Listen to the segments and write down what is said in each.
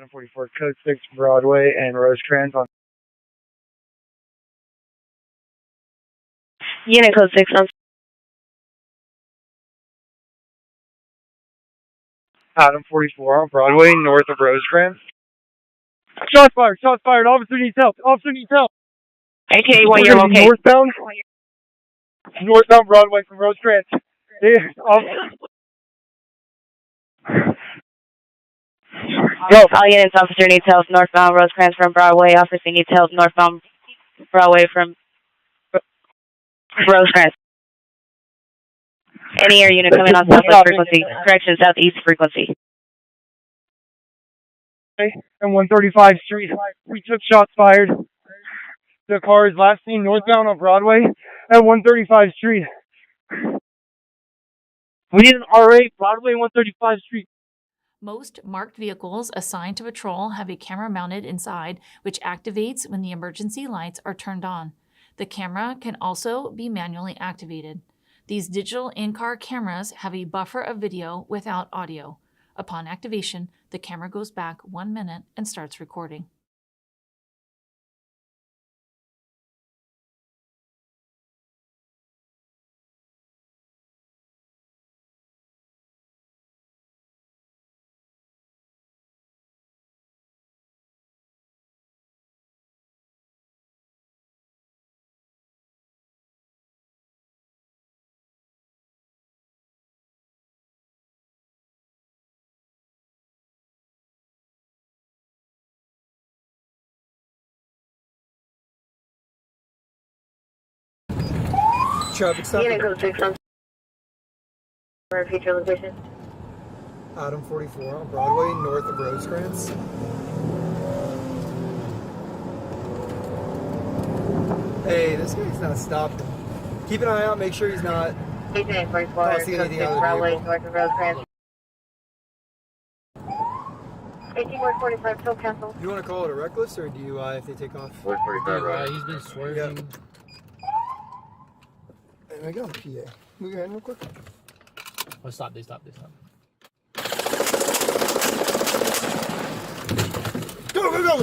Adam 44, Code 6 Broadway and Rosecrans on Unit Code 6 on Adam 44 on Broadway, north of Rosecrans. Shots fired, officer needs help, ATA1, your location. Northbound Broadway from Rosecrans. Go. All units, officer needs help, northbound Rosecrans from Broadway. Officer needs help, northbound Broadway from Rosecrans. Any air unit coming on southwest frequency. Correction, southeast frequency. And 135th Street. We took shots fired. The car is last seen northbound on Broadway at 135th Street. We need an R8, Broadway, 135th Street. Most marked vehicles assigned to patrol have a camera mounted inside, which activates when the emergency lights are turned on. The camera can also be manually activated. These digital in-car cameras have a buffer of video without audio. Upon activation, the camera goes back 1 minute and starts recording. Traffic stop. Unit Code 6 on future location. Adam 44 on Broadway, north of Rosecrans. Hey, this guy's not stopping. Keep an eye out, make sure he's not ATA 44, crossing anything out of the Broadway, vehicle. north of Rosecrans. 18145, still cancel. You want to call it a reckless or a DUI if they take off? DUI, he's been swerving. Yep. Hey, I got a PA. Move your hand real quick. Oh, stop. Go, go, go!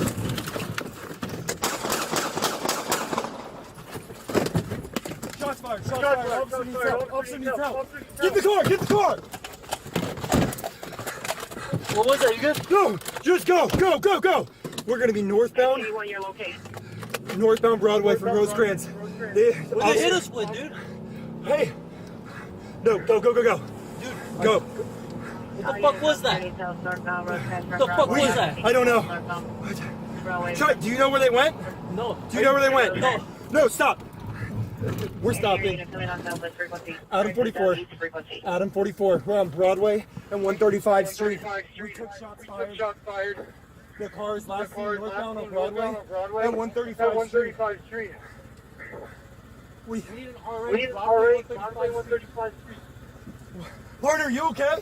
Shots fired, Officer needs help. Get the car! What was that? You good? Go! Just go! We're gonna be northbound. ATA1, your location. Northbound Broadway from Rosecrans. They hit us with, dude. Hey! No, go! Dude, Go! what the fuck was that? What the fuck was that? I don't know. Chuck, do you know where they went? No. Do you know where they went? No. No, stop! We're stopping. Adam 44. Adam 44. We're on Broadway and 135th Street. We took shots fired. The car is last seen northbound on Broadway and 135th Street. We need an R8, Broadway, 135th Street. Lardner, you okay?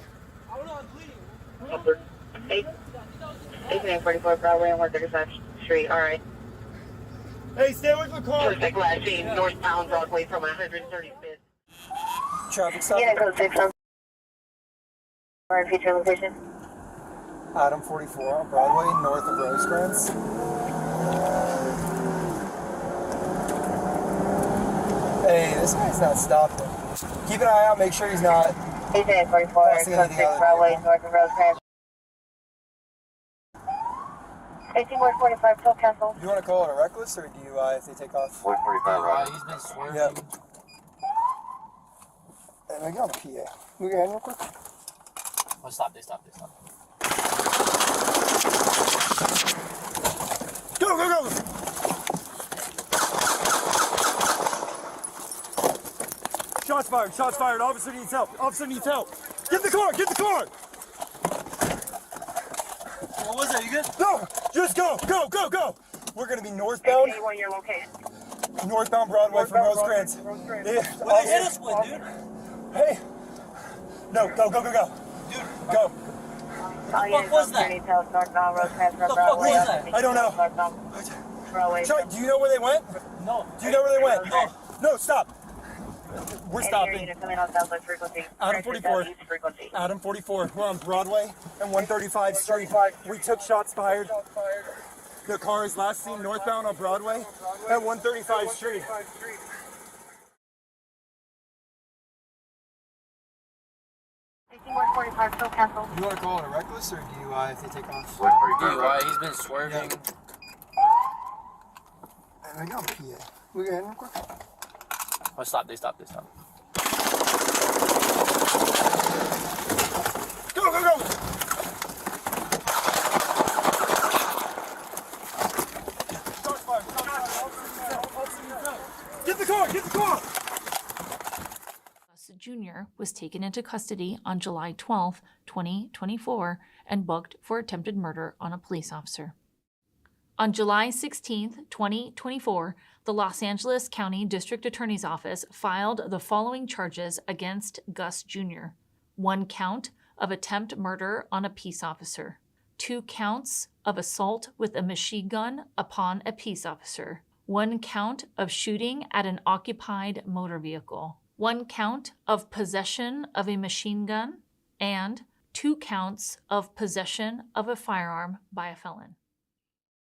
I don't know, I'm bleeding. 1844 Broadway and 135th Street, alright. Hey, stay away from the car. Suspect last seen northbound Broadway from 135th. Traffic stop. Unit Code 6 on future location. Adam 44 on Broadway, north of Rosecrans. Hey, this guy's not stopping. Keep an eye out, make sure he's not. ATA 44, Crossing Code anything 6 out of the Broadway, vehicle. north of Rosecrans. 18145, still cancel. You want to call it a reckless or a DUI if they take off? DUI, he's been swerving. Yep. And I got a PA. Move your hand real quick. Oh, stop. Go! Shots fired, Officer needs help. Get the car! What was that? You good? No! Just go! We're gonna be northbound. ATA1, your location. Northbound Broadway from Rosecrans. What they hit us with, dude? Hey! No, go! Dude, Go! All units, was that? officer needs help, northbound Rosecrans from What the fuck Broadway. was that? I don't know. Northbound Broadway. Chuck, do you know where they went? no. Do you know where they went? No. No, stop! We're stopping. Adam 44. Adam 44. We're on Broadway and 135 Street. We took shots fired. The car is last seen northbound on Broadway at 135 Street. You want to call it a reckless or DUI if they take off? DUI, he's been swerving. I got PA. We got in real quick. Oh, stop. Go, go, go! Get the car! Get the car! Gus Jr. was taken into custody on July 12, 2024, and booked for attempted murder on a police officer. On July 16, 2024, the Los Angeles County District Attorney's Office filed the following charges against Gus Jr. 1 count of attempt murder on a peace officer, 2 counts of assault with a machine gun upon a peace officer, 1 count of shooting at an occupied motor vehicle, 1 count of possession of a machine gun, and 2 counts of possession of a firearm by a felon.